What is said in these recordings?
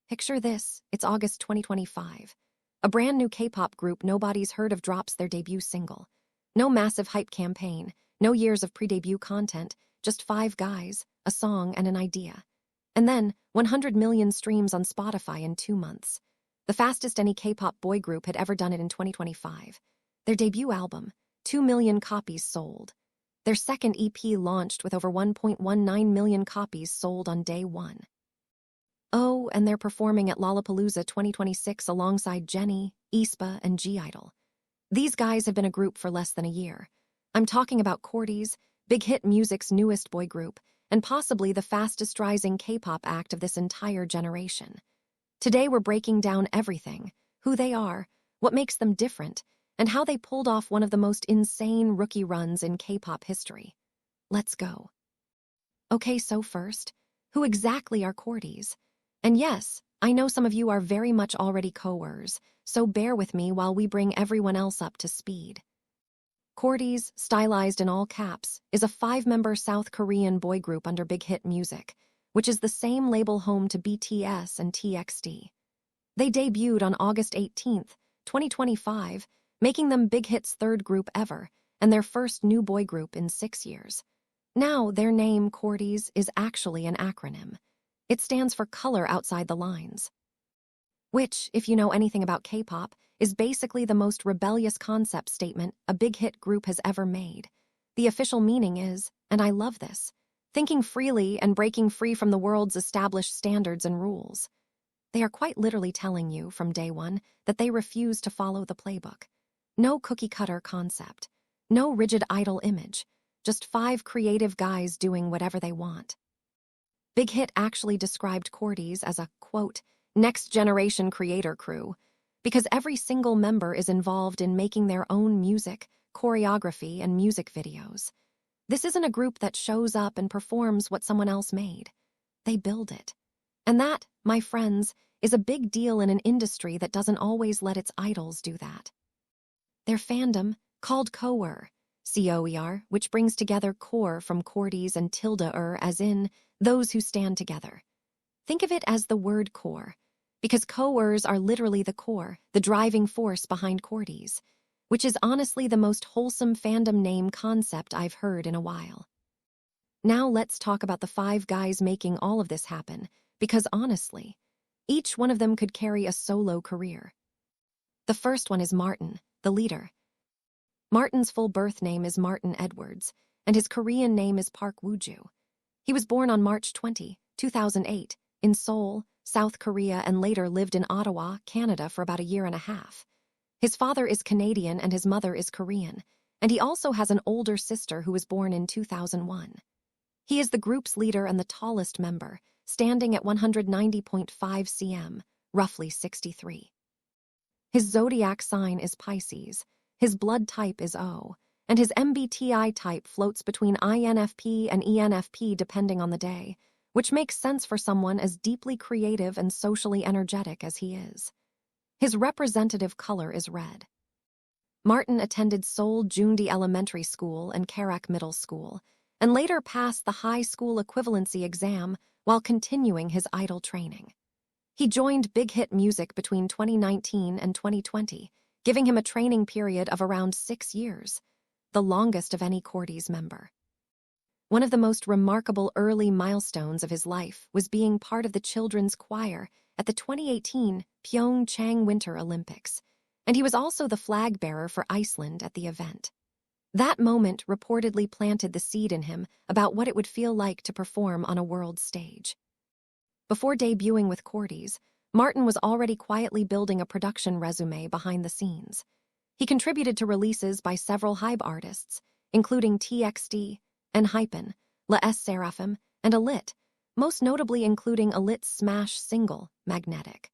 Picture this, it's August 2025. A brand new K-pop group nobody's heard of drops their debut single. No massive hype campaign, no years of pre-debut content, just 5 guys, a song, and an idea. And then, 100 million streams on Spotify in 2 months. The fastest any K-pop boy group had ever done it in 2025. Their debut album, 2 million copies sold. Their second EP launched with over 1.19 million copies sold on day 1. Oh, and they're performing at Lollapalooza 2026 alongside Jennie, aespa, and gidle. These guys have been a group for less than a year. I'm talking about CORTIS, BigHit Music's newest boy group, and possibly the fastest-rising K-pop act of this entire generation. Today we're breaking down everything, who they are, what makes them different, and how they pulled off one of the most insane rookie runs in K-pop history. Let's go. Okay, so first, who exactly are CORTIS? And yes, I know some of you are very much already Coers, so bear with me while we bring everyone else up to speed. CORTIS, stylized in all caps, is a 5-member South Korean boy group under BigHit Music, which is the same label home to BTS and TXT. They debuted on August 18, 2025, making them BigHit's 3rd group ever, and their first new boy group in 6 years. Now, their name, CORTIS, is actually an acronym. It stands for Color Outside the Lines, which, if you know anything about K-pop, is basically the most rebellious concept statement a BigHit group has ever made. The official meaning is, and I love this, thinking freely and breaking free from the world's established standards and rules. They are quite literally telling you, from day 1, that they refuse to follow the playbook. No cookie-cutter concept. No rigid idol image. Just 5 creative guys doing whatever they want. BigHit actually described CORTIS as a, quote, next-generation creator crew, because every single member is involved in making their own music, choreography, and music videos. This isn't a group that shows up and performs what someone else made. They build it. And that, my friends, is a big deal in an industry that doesn't always let its idols do that. Their fandom, called Coer, Coer, which brings together core from CORTIS and tilde as in those who stand together. Think of it as the word core, because Coers are literally the core, the driving force behind CORTIS, which is honestly the most wholesome fandom name concept I've heard in a while. Now let's talk about the 5 guys making all of this happen, because honestly, each one of them could carry a solo career. The first one is Martin, the leader. Martin's full birth name is Martin Edwards, and his Korean name is Park Wooju. He was born on March 20, 2008, in Seoul, South Korea, and later lived in Ottawa, Canada for about a year and a half. His father is Canadian and his mother is Korean, and he also has an older sister who was born in 2001. He is the group's leader and the tallest member, standing at 190.5 cm, roughly 63. His zodiac sign is Pisces, his blood type is O, and his MBTI type floats between INFP and ENFP depending on the day, which makes sense for someone as deeply creative and socially energetic as he is. His representative color is red. Martin attended Seoul Jungdi Elementary School and Karak Middle School, and later passed the high school equivalency exam while continuing his idol training. He joined BigHit Music between 2019 and 2020, giving him a training period of around 6 years, the longest of any CORTIS member. One of the most remarkable early milestones of his life was being part of the children's choir at the 2018 Pyeongchang Winter Olympics, and he was also the flag bearer for Iceland at the event. That moment reportedly planted the seed in him about what it would feel like to perform on a world stage. Before debuting with CORTIS, Martin was already quietly building a production resume behind the scenes. He contributed to releases by several hype artists, including TXT, ENHYPEN, Les Seraphim, and I-DLE, most notably including I-DLE's smash single, Magnetic.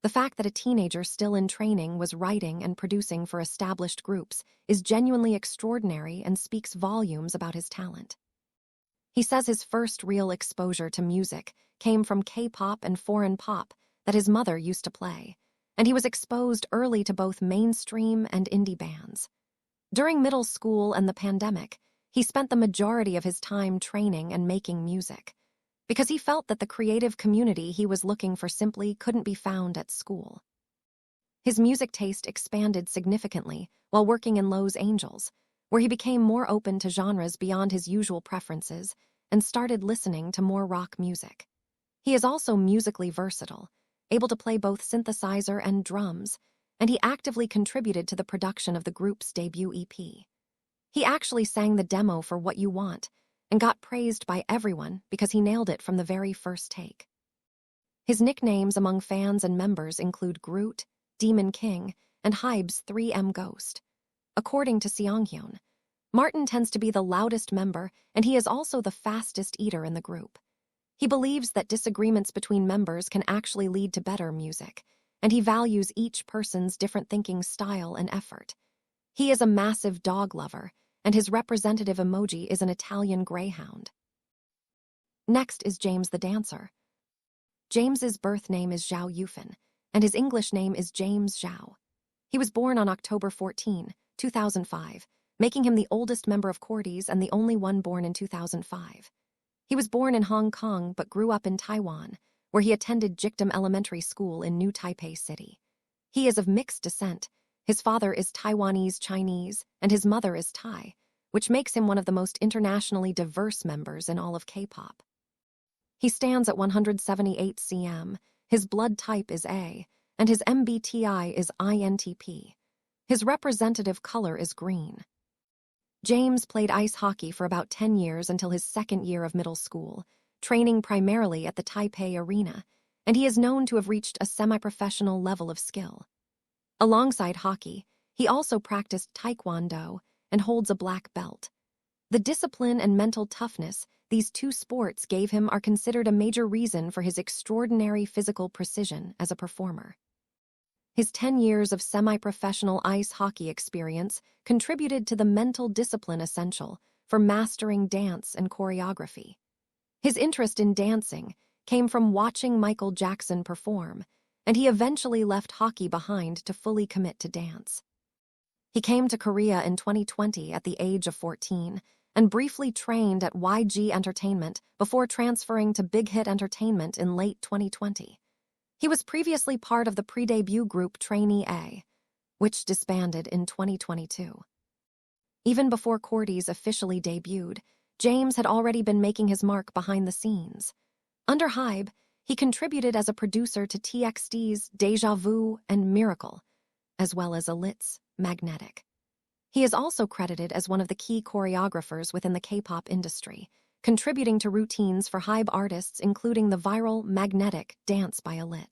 The fact that a teenager still in training was writing and producing for established groups is genuinely extraordinary and speaks volumes about his talent. He says his first real exposure to music came from K-pop and foreign pop that his mother used to play, and he was exposed early to both mainstream and indie bands. During middle school and the pandemic, he spent the majority of his time training and making music. because he felt that the creative community he was looking for simply couldn't be found at school. His music taste expanded significantly while working in Los Angeles, where he became more open to genres beyond his usual preferences and started listening to more rock music. He is also musically versatile, able to play both synthesizer and drums, and he actively contributed to the production of the group's debut EP. He actually sang the demo for What You Want and got praised by everyone because he nailed it from the very first take. His nicknames among fans and members include Groot, Demon King, and Hybe's 3M Ghost. According to Seonghyeon, Martin tends to be the loudest member, and he is also the fastest eater in the group. He believes that disagreements between members can actually lead to better music, and he values each person's different thinking style and effort. He is a massive dog lover, and his representative emoji is an Italian greyhound. Next is James the dancer. James's birth name is Zhao Yufan, and his English name is James Zhao. He was born on October 14, 2005, making him the oldest member of CORTIS and the only one born in 2005. He was born in Hong Kong but grew up in Taiwan, where he attended Jikdam Elementary School in New Taipei City. He is of mixed descent. His father is Taiwanese Chinese, and his mother is Thai, which makes him one of the most internationally diverse members in all of K-pop. He stands at 178 cm, his blood type is A, and his MBTI is INTP. His representative color is green. James played ice hockey for about 10 years until his second year of middle school, training primarily at the Taipei Arena, and he is known to have reached a semi-professional level of skill. Alongside hockey, he also practiced taekwondo and holds a black belt. The discipline and mental toughness these two sports gave him are considered a major reason for his extraordinary physical precision as a performer. His 10 years of semi-professional ice hockey experience contributed to the mental discipline essential for mastering dance and choreography. His interest in dancing came from watching Michael Jackson perform, and he eventually left hockey behind to fully commit to dance. He came to Korea in 2020 at the age of 14 and briefly trained at YG Entertainment before transferring to BigHit Entertainment in late 2020. He was previously part of the pre-debut group Trainee A, which disbanded in 2022. Even before CORTIS officially debuted, James had already been making his mark behind the scenes. Under Hybe, he contributed as a producer to TXT's Deja Vu and Miracle, as well as I-DLE's Magnetic. He is also credited as one of the key choreographers within the K-pop industry, contributing to routines for Hybe artists including the viral Magnetic dance by I-DLE.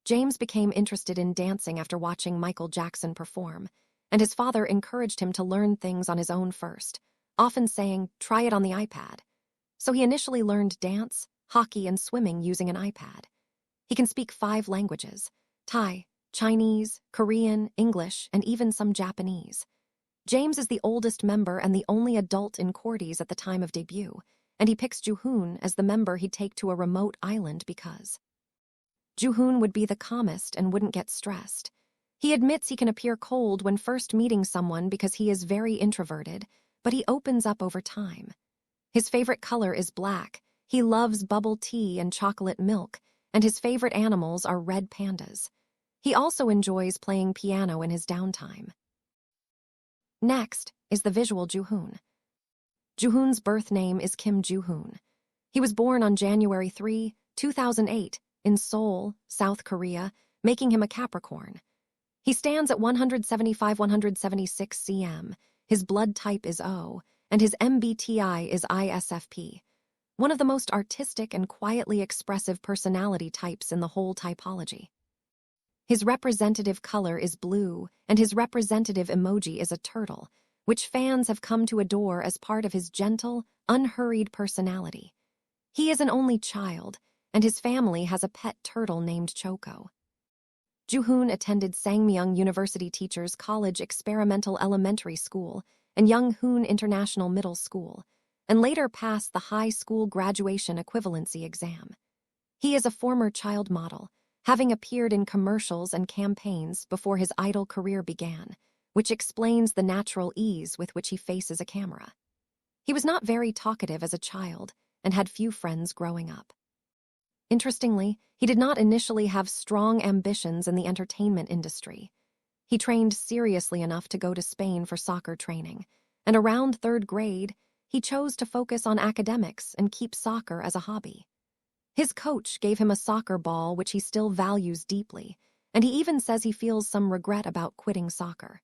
James became interested in dancing after watching Michael Jackson perform, and his father encouraged him to learn things on his own first, often saying, "Try it on the iPad." So he initially learned dance, hockey, and swimming using an iPad. He can speak 5 languages: Thai, Chinese, Korean, English, and even some Japanese. James is the oldest member and the only adult in CORTIS at the time of debut, and he picks Juhoon as the member he'd take to a remote island because Juhoon would be the calmest and wouldn't get stressed. He admits he can appear cold when first meeting someone because he is very introverted, but he opens up over time. His favorite color is black, he loves bubble tea and chocolate milk, and his favorite animals are red pandas. He also enjoys playing piano in his downtime. Next is the visual Juhoon. Juhoon's birth name is Kim Juhoon. He was born on January 3, 2008, in Seoul, South Korea, making him a Capricorn. He stands at 175-176 cm, his blood type is O, and his MBTI is ISFP, one of the most artistic and quietly expressive personality types in the whole typology. His representative color is blue, and his representative emoji is a turtle, which fans have come to adore as part of his gentle, unhurried personality. He is an only child, and his family has a pet turtle named Choco. Juhoon attended Seonghyeon University Teachers College Experimental Elementary School and Younghoon International Middle School, and later passed the high school graduation equivalency exam. He is a former child model, having appeared in commercials and campaigns before his I-DLE career began, which explains the natural ease with which he faces a camera. He was not very talkative as a child, and had few friends growing up. Interestingly, he did not initially have strong ambitions in the entertainment industry. He trained seriously enough to go to Spain for soccer training, and around 3rd grade, he chose to focus on academics and keep soccer as a hobby. His coach gave him a soccer ball which he still values deeply, and he even says he feels some regret about quitting soccer.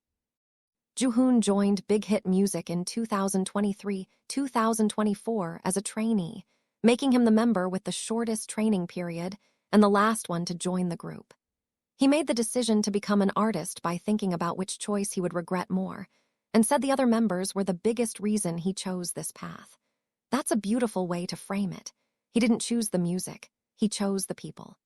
Juhoon joined BigHit Music in 2023-2024 as a trainee, making him the member with the shortest training period and the last one to join the group. He made the decision to become an artist by thinking about which choice he would regret more, and said the other members were the biggest reason he chose this path. That's a beautiful way to frame it. He didn't choose the music, he chose the people.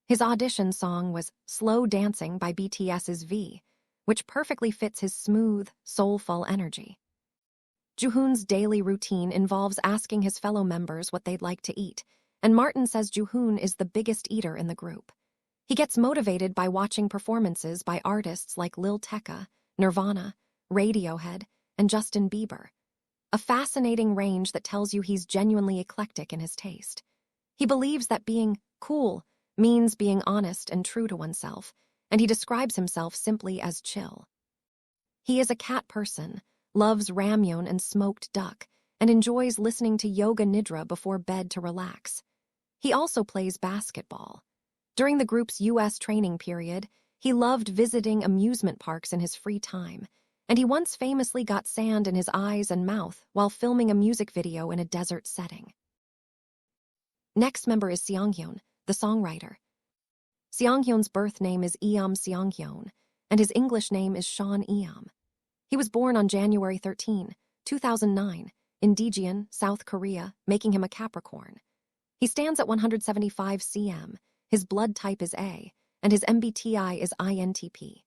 His audition song was Slow Dancing by BTS's V, which perfectly fits his smooth, soulful energy. Juhoon's daily routine involves asking his fellow members what they'd like to eat, and Martin says Juhoon is the biggest eater in the group. He gets motivated by watching performances by artists like Lil Tecca, Nirvana, Radiohead, and Justin Bieber. A fascinating range that tells you he's genuinely eclectic in his taste. He believes that being cool means being honest and true to oneself, and he describes himself simply as chill. He is a cat person, loves ramyeon and smoked duck, and enjoys listening to yoga nidra before bed to relax. He also plays basketball. During the group's US training period, he loved visiting amusement parks in his free time, and he once famously got sand in his eyes and mouth while filming a music video in a desert setting. Next member is Seonghyeon, the songwriter. Seonghyeon's birth name is Seonghyeon, and his English name is Sean. He was born on January 13, 2009, in Daejeon, South Korea, making him a Capricorn. He stands at 175 cm, his blood type is A, and his MBTI is INTP.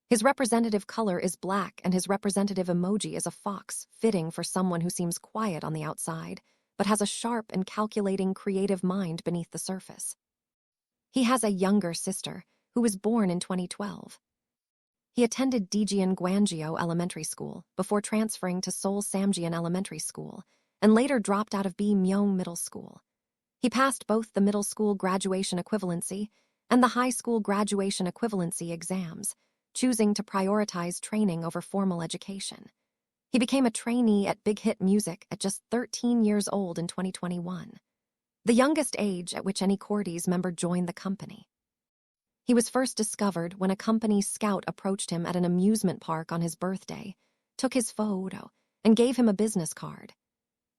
His representative color is black, and his representative emoji is a fox, fitting for someone who seems quiet on the outside, but has a sharp and calculating creative mind beneath the surface. He has a younger sister, who was born in 2012. He attended Daejeon Gwangeo Elementary School before transferring to Seoul Samjian Elementary School, and later dropped out of B Myeong Middle School. He passed both the middle school graduation equivalency and the high school graduation equivalency exams, choosing to prioritize training over formal education. He became a trainee at BigHit Music at just 13 years old in 2021, the youngest age at which any CORTIS member joined the company. He was first discovered when a company scout approached him at an amusement park on his birthday, took his photo, and gave him a business card.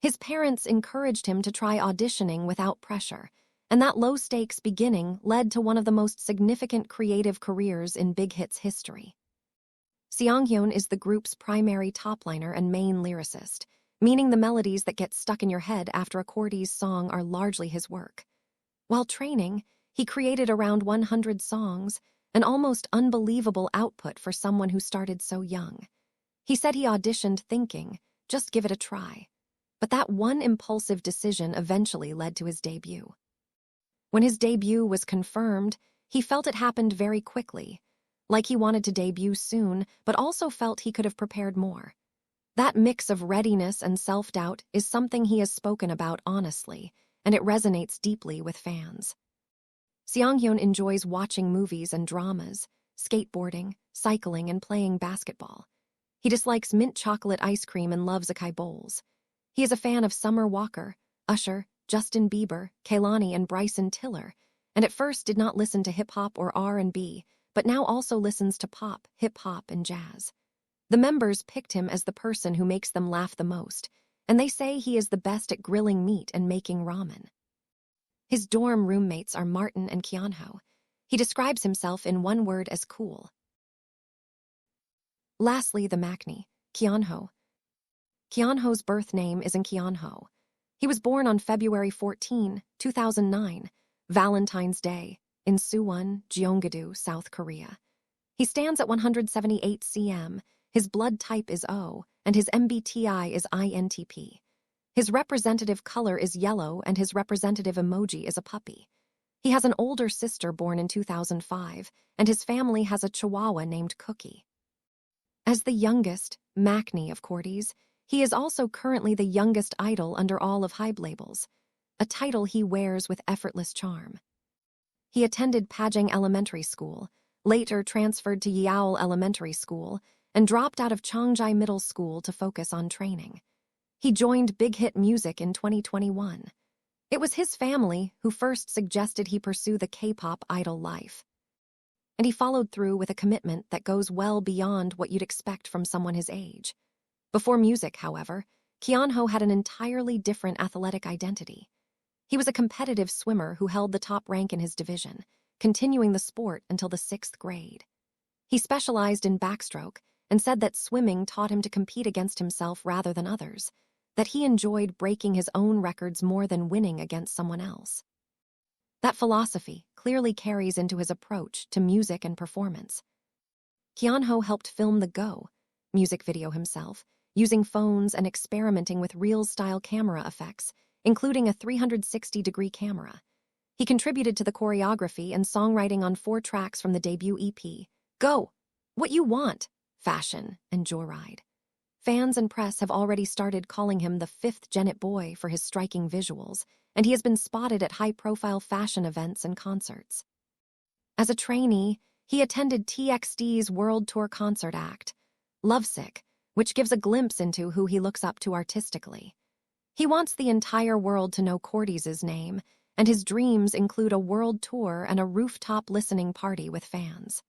His parents encouraged him to try auditioning without pressure, and that low-stakes beginning led to one of the most significant creative careers in BigHit's history. Seonghyeon is the group's primary topliner and main lyricist, meaning the melodies that get stuck in your head after a CORTIS song are largely his work. While training, he created around 100 songs, an almost unbelievable output for someone who started so young. He said he auditioned thinking, just give it a try. But that one impulsive decision eventually led to his debut. When his debut was confirmed, he felt it happened very quickly, like he wanted to debut soon, but also felt he could have prepared more. That mix of readiness and self-doubt is something he has spoken about honestly, and it resonates deeply with fans. Seonghyeon enjoys watching movies and dramas, skateboarding, cycling, and playing basketball. He dislikes mint chocolate ice cream and loves acai bowls. He is a fan of Summer Walker, Usher, Justin Bieber, Kehlani, and Bryson Tiller, and at first did not listen to hip-hop or R&B, but now also listens to pop, hip-hop, and jazz. The members picked him as the person who makes them laugh the most, and they say he is the best at grilling meat and making ramen. His dorm roommates are Martin and Keonho. He describes himself in one word as cool. Lastly, the maknae, Keonho. Keonho's birth name is Keonho. He was born on February 14, 2009, Valentine's Day, in Suwon, Gyeonggi-do, South Korea. He stands at 178 cm, his blood type is O, and his MBTI is INTP. His representative color is yellow, and his representative emoji is a puppy. He has an older sister born in 2005, and his family has a chihuahua named Cookie. As the youngest, maknae of CORTIS, He is also currently the youngest idol under all of I-DLE labels, a title he wears with effortless charm. He attended Pajang Elementary School, later transferred to I-DLE Elementary School, and dropped out of Cheonghyeon Middle School to focus on training. He joined BigHit Music in 2021. It was his family who first suggested he pursue the K-pop idol life. And he followed through with a commitment that goes well beyond what you'd expect from someone his age. Before music, however, Keonho had an entirely different athletic identity. He was a competitive swimmer who held the top rank in his division, continuing the sport until the 6th grade. He specialized in backstroke and said that swimming taught him to compete against himself rather than others, that he enjoyed breaking his own records more than winning against someone else. That philosophy clearly carries into his approach to music and performance. Keonho helped film the Go music video himself, using phones and experimenting with Reels-style camera effects, including a 360-degree camera. He contributed to the choreography and songwriting on 4 tracks from the debut EP, Go, What You Want, Fashion, and Joyride. Fans and press have already started calling him the 5th Jennie boy for his striking visuals, and he has been spotted at high-profile fashion events and concerts. As a trainee, he attended TXT's World Tour concert act, Lovesick, which gives a glimpse into who he looks up to artistically. He wants the entire world to know CORTIS' name, and his dreams include a world tour and a rooftop listening party with fans.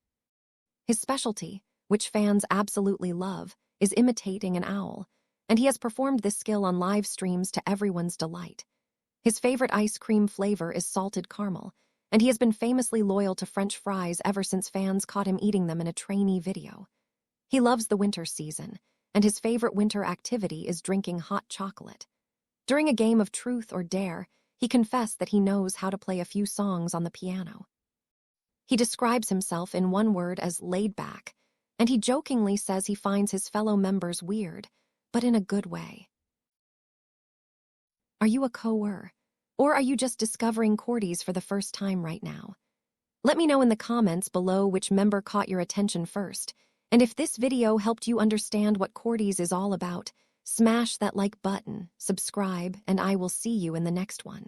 His specialty, which fans absolutely love, is imitating an owl, and he has performed this skill on live streams to everyone's delight. His favorite ice cream flavor is salted caramel, and he has been famously loyal to French fries ever since fans caught him eating them in a trainee video. He loves the winter season, and his favorite winter activity is drinking hot chocolate. During a game of Truth or Dare, he confessed that he knows how to play a few songs on the piano. He describes himself in one word as laid back, and he jokingly says he finds his fellow members weird, but in a good way. Are you a Coer? Or are you just discovering CORTIS for the first time right now? Let me know in the comments below which member caught your attention first, and if this video helped you understand what CORTIS is all about, smash that like button, subscribe, and I will see you in the next one.